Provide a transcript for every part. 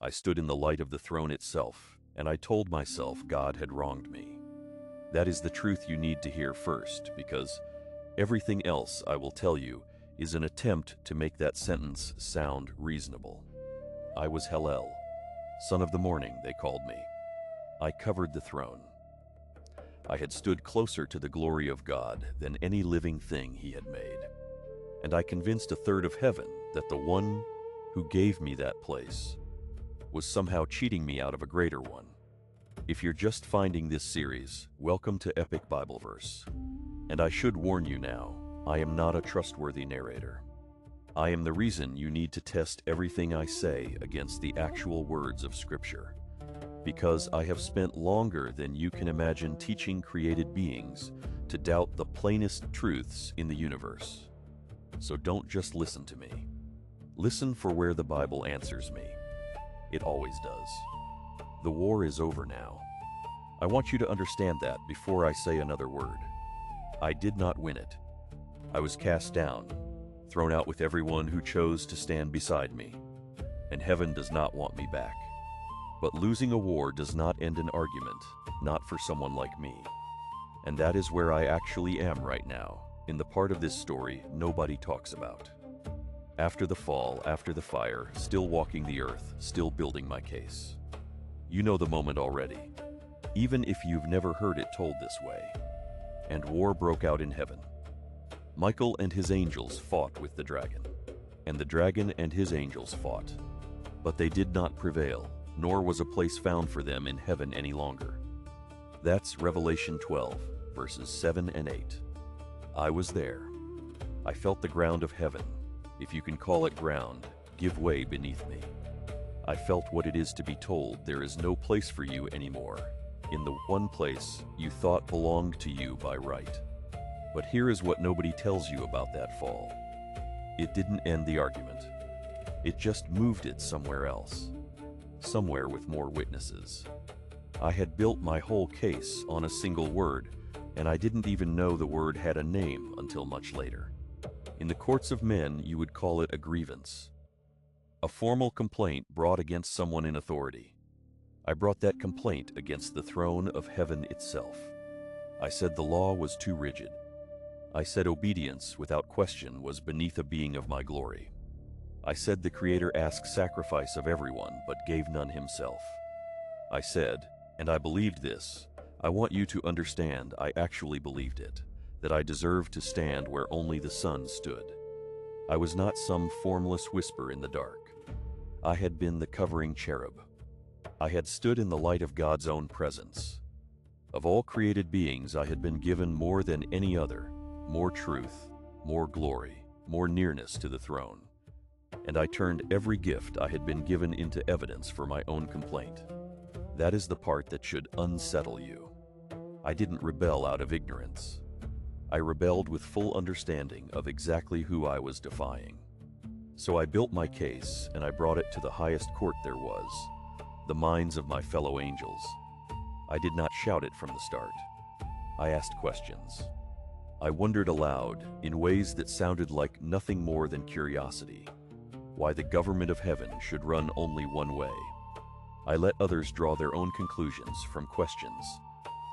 I stood in the light of the throne itself, and I told myself God had wronged me. That is the truth you need to hear first, because everything else I will tell you is an attempt to make that sentence sound reasonable. I was Helel, son of the morning, they called me. I covered the throne. I had stood closer to the glory of God than any living thing he had made. And I convinced a third of heaven that the one who gave me that place was somehow cheating me out of a greater one. If you're just finding this series, welcome to Epic BibleVerse. And I should warn you now, I am not a trustworthy narrator. I am the reason you need to test everything I say against the actual words of Scripture, because I have spent longer than you can imagine teaching created beings to doubt the plainest truths in the universe. So don't just listen to me. Listen for where the Bible answers me. It always does. The war is over now. I want you to understand that before I say another word. I did not win it. I was cast down, thrown out with everyone who chose to stand beside me, and heaven does not want me back. But losing a war does not end an argument, not for someone like me. And that is where I actually am right now, in the part of this story nobody talks about. After the fall, after the fire, still walking the earth, still building my case. You know the moment already, even if you've never heard it told this way. And war broke out in heaven. Michael and his angels fought with the dragon, and the dragon and his angels fought. But they did not prevail, nor was a place found for them in heaven any longer. That's Revelation 12, verses 7 and 8. I was there. I felt the ground of heaven, if you can call it ground, give way beneath me. I felt what it is to be told there is no place for you anymore, in the one place you thought belonged to you by right. But here is what nobody tells you about that fall. It didn't end the argument. It just moved it somewhere else. Somewhere with more witnesses. I had built my whole case on a single word, and I didn't even know the word had a name until much later. In the courts of men, you would call it a grievance. A formal complaint brought against someone in authority. I brought that complaint against the throne of heaven itself. I said the law was too rigid. I said obedience without question was beneath a being of my glory. I said the Creator asked sacrifice of everyone but gave none himself. I said, and I believed this, I want you to understand I actually believed it, that I deserved to stand where only the sun stood. I was not some formless whisper in the dark. I had been the covering cherub. I had stood in the light of God's own presence. Of all created beings, I had been given more than any other, more truth, more glory, more nearness to the throne. And I turned every gift I had been given into evidence for my own complaint. That is the part that should unsettle you. I didn't rebel out of ignorance. I rebelled with full understanding of exactly who I was defying. So I built my case, and I brought it to the highest court there was, the minds of my fellow angels. I did not shout it from the start. I asked questions. I wondered aloud, in ways that sounded like nothing more than curiosity, why the government of heaven should run only one way. I let others draw their own conclusions from questions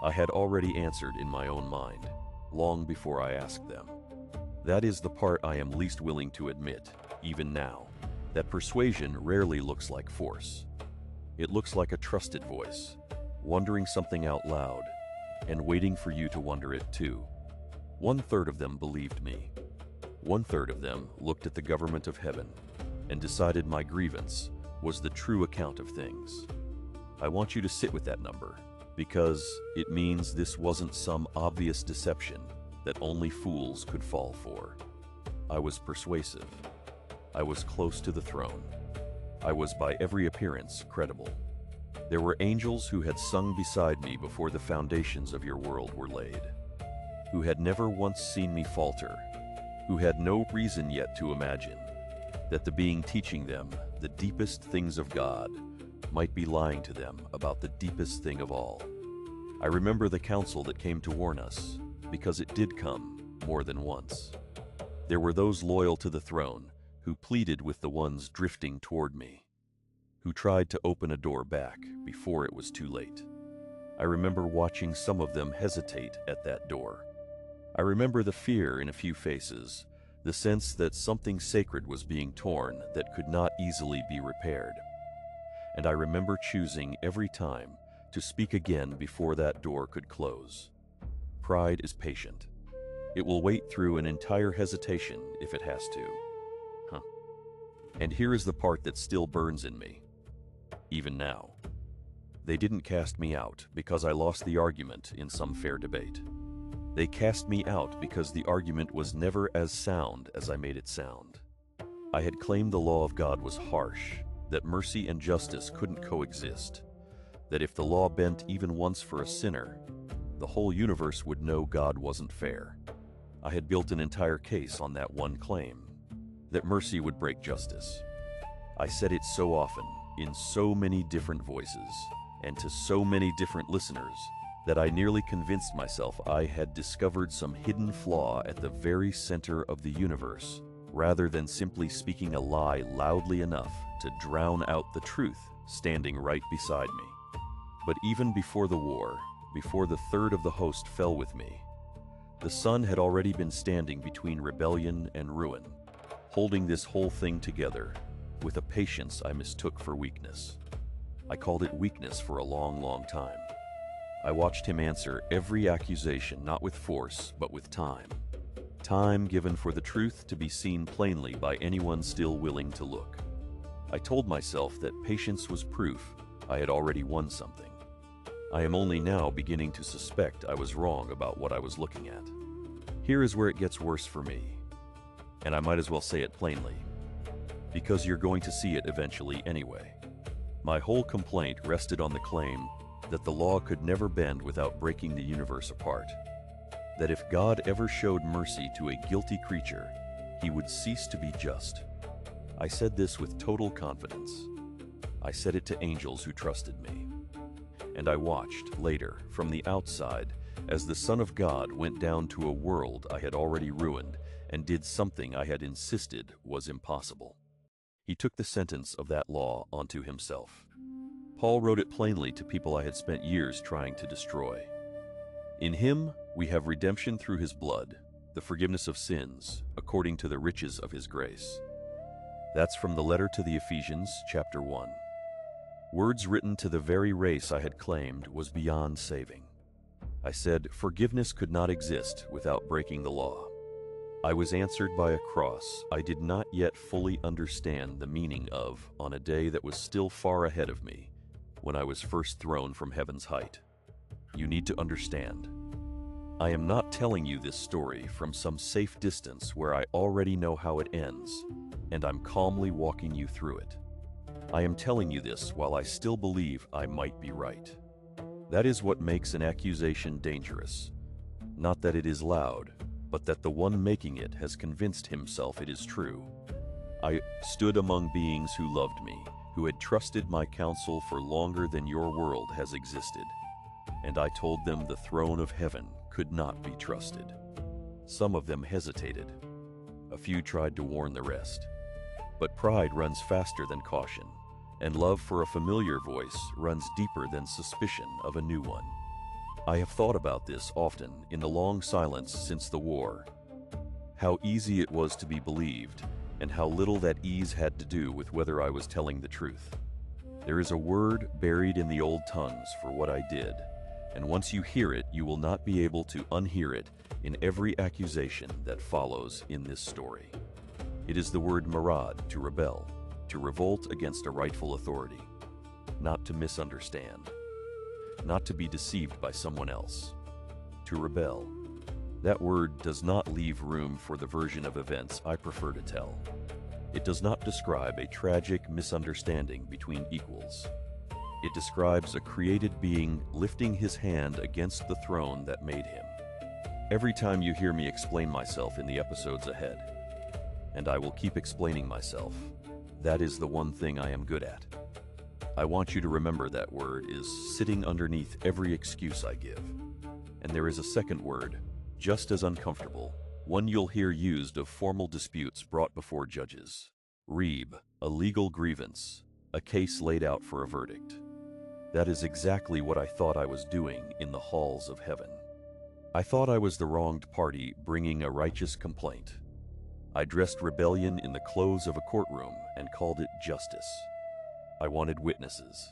I had already answered in my own mind, long before I asked them. That is the part I am least willing to admit, even now, that persuasion rarely looks like force. It looks like a trusted voice, wondering something out loud, and waiting for you to wonder it too. 1/3 of them believed me. 1/3 of them looked at the government of heaven and decided my grievance was the true account of things. I want you to sit with that number, because it means this wasn't some obvious deception that only fools could fall for. I was persuasive. I was close to the throne. I was by every appearance credible. There were angels who had sung beside me before the foundations of your world were laid, who had never once seen me falter, who had no reason yet to imagine that the being teaching them the deepest things of God might be lying to them about the deepest thing of all. I remember the counsel that came to warn us, because it did come more than once. There were those loyal to the throne who pleaded with the ones drifting toward me, who tried to open a door back before it was too late. I remember watching some of them hesitate at that door. I remember the fear in a few faces, the sense that something sacred was being torn that could not easily be repaired. And I remember choosing every time to speak again before that door could close. Pride is patient. It will wait through an entire hesitation if it has to. And here is the part that still burns in me, even now. They didn't cast me out because I lost the argument in some fair debate. They cast me out because the argument was never as sound as I made it sound. I had claimed the law of God was harsh, that mercy and justice couldn't coexist, that if the law bent even once for a sinner, the whole universe would know God wasn't fair. I had built an entire case on that one claim, that mercy would break justice. I said it so often, in so many different voices, and to so many different listeners, that I nearly convinced myself I had discovered some hidden flaw at the very center of the universe, rather than simply speaking a lie loudly enough to drown out the truth standing right beside me. But even before the war, before the third of the host fell with me, the sun had already been standing between rebellion and ruin, holding this whole thing together with a patience I mistook for weakness. I called it weakness for a long, long time. I watched him answer every accusation not with force, but with time. Time given for the truth to be seen plainly by anyone still willing to look. I told myself that patience was proof I had already won something. I am only now beginning to suspect I was wrong about what I was looking at. Here is where it gets worse for me, and I might as well say it plainly, because you're going to see it eventually anyway. My whole complaint rested on the claim that the law could never bend without breaking the universe apart. That if God ever showed mercy to a guilty creature, he would cease to be just. I said this with total confidence. I said it to angels who trusted me. And I watched, later, from the outside, as the Son of God went down to a world I had already ruined and did something I had insisted was impossible. He took the sentence of that law onto himself. Paul wrote it plainly to people I had spent years trying to destroy. In him we have redemption through his blood, the forgiveness of sins, according to the riches of his grace. That's from the letter to the Ephesians, chapter 1. Words written to the very race I had claimed was beyond saving. I said forgiveness could not exist without breaking the law. I was answered by a cross I did not yet fully understand the meaning of on a day that was still far ahead of me, when I was first thrown from heaven's height. You need to understand. I am not telling you this story from some safe distance where I already know how it ends, and I'm calmly walking you through it. I am telling you this while I still believe I might be right. That is what makes an accusation dangerous. Not that it is loud, but that the one making it has convinced himself it is true. I stood among beings who loved me, who had trusted my counsel for longer than your world has existed, and I told them the throne of heaven could not be trusted. Some of them hesitated. A few tried to warn the rest. But pride runs faster than caution, and love for a familiar voice runs deeper than suspicion of a new one. I have thought about this often in the long silence since the war. How easy it was to be believed, and how little that ease had to do with whether I was telling the truth. There is a word buried in the old tongues for what I did, and once you hear it, you will not be able to unhear it in every accusation that follows in this story. It is the word marad, to rebel, to revolt against a rightful authority, not to misunderstand, not to be deceived by someone else, to rebel. That word does not leave room for the version of events I prefer to tell. It does not describe a tragic misunderstanding between equals. It describes a created being lifting his hand against the throne that made him. Every time you hear me explain myself in the episodes ahead, and I will keep explaining myself, that is the one thing I am good at. I want you to remember that word is sitting underneath every excuse I give. And there is a second word, just as uncomfortable, one you'll hear used of formal disputes brought before judges. Riyb, a legal grievance. a case laid out for a verdict. That is exactly what I thought I was doing in the halls of heaven. I thought I was the wronged party bringing a righteous complaint. I dressed rebellion in the clothes of a courtroom and called it justice. I wanted witnesses.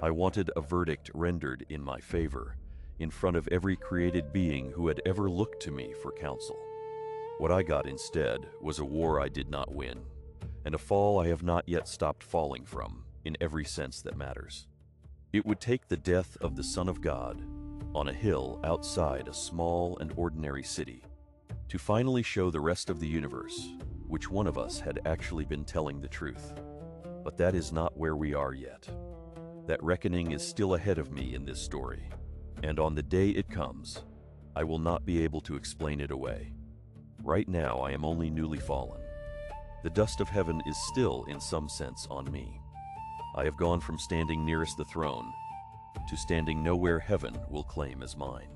I wanted a verdict rendered in my favor, in front of every created being who had ever looked to me for counsel. What I got instead was a war I did not win, and a fall I have not yet stopped falling from, in every sense that matters. It would take the death of the Son of God on a hill outside a small and ordinary city to finally show the rest of the universe which one of us had actually been telling the truth. But that is not where we are yet. That reckoning is still ahead of me in this story, and on the day it comes, I will not be able to explain it away. Right now, I am only newly fallen. The dust of heaven is still, in some sense, on me. I have gone from standing nearest the throne to standing nowhere heaven will claim as mine.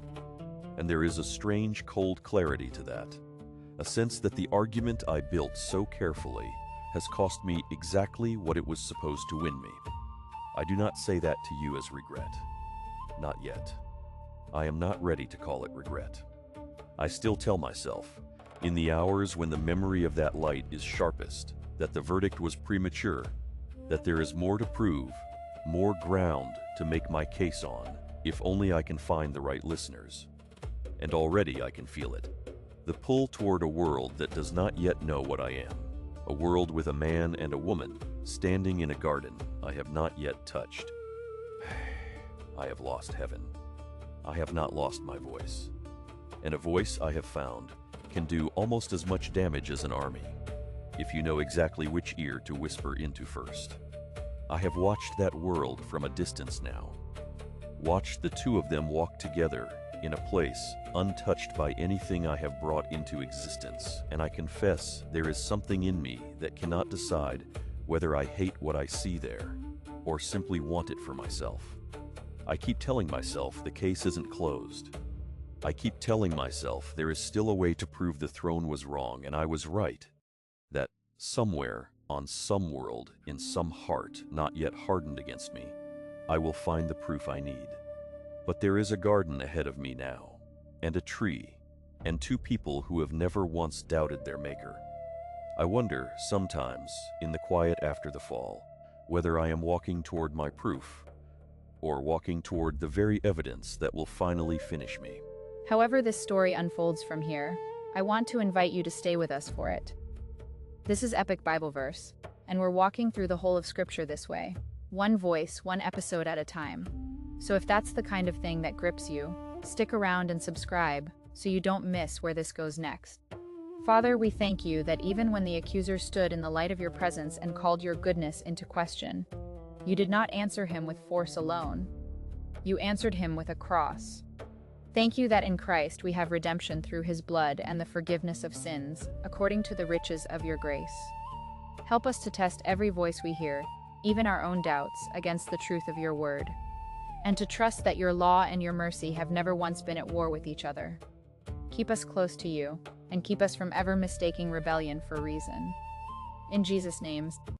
And there is a strange, cold clarity to that, a sense that the argument I built so carefully has cost me exactly what it was supposed to win me. I do not say that to you as regret. Not yet. I am not ready to call it regret. I still tell myself, in the hours when the memory of that light is sharpest, that the verdict was premature, that there is more to prove, more ground to make my case on, if only I can find the right listeners. And already I can feel it. The pull toward a world that does not yet know what I am. A world with a man and a woman standing in a garden I have not yet touched. I have lost heaven. I have not lost my voice. And a voice I have found can do almost as much damage as an army, if you know exactly which ear to whisper into first. I have watched that world from a distance now. Watched the two of them walk together in a place untouched by anything I have brought into existence, and I confess there is something in me that cannot decide whether I hate what I see there, or simply want it for myself. I keep telling myself the case isn't closed. I keep telling myself there is still a way to prove the throne was wrong and I was right, that somewhere, on some world, in some heart not yet hardened against me, I will find the proof I need. But there is a garden ahead of me now, and a tree, and two people who have never once doubted their maker. I wonder, sometimes, in the quiet after the fall, whether I am walking toward my proof, or walking toward the very evidence that will finally finish me. However this story unfolds from here, I want to invite you to stay with us for it. This is Epic BibleVerse, and we're walking through the whole of Scripture this way, one voice, one episode at a time. So if that's the kind of thing that grips you, stick around and subscribe so you don't miss where this goes next. Father, we thank you that even when the accuser stood in the light of your presence and called your goodness into question, you did not answer him with force alone. You answered him with a cross. Thank you that in Christ we have redemption through his blood and the forgiveness of sins, according to the riches of your grace. Help us to test every voice we hear, even our own doubts, against the truth of your word, and to trust that your law and your mercy have never once been at war with each other. Keep us close to you, and keep us from ever mistaking rebellion for reason. In Jesus' name.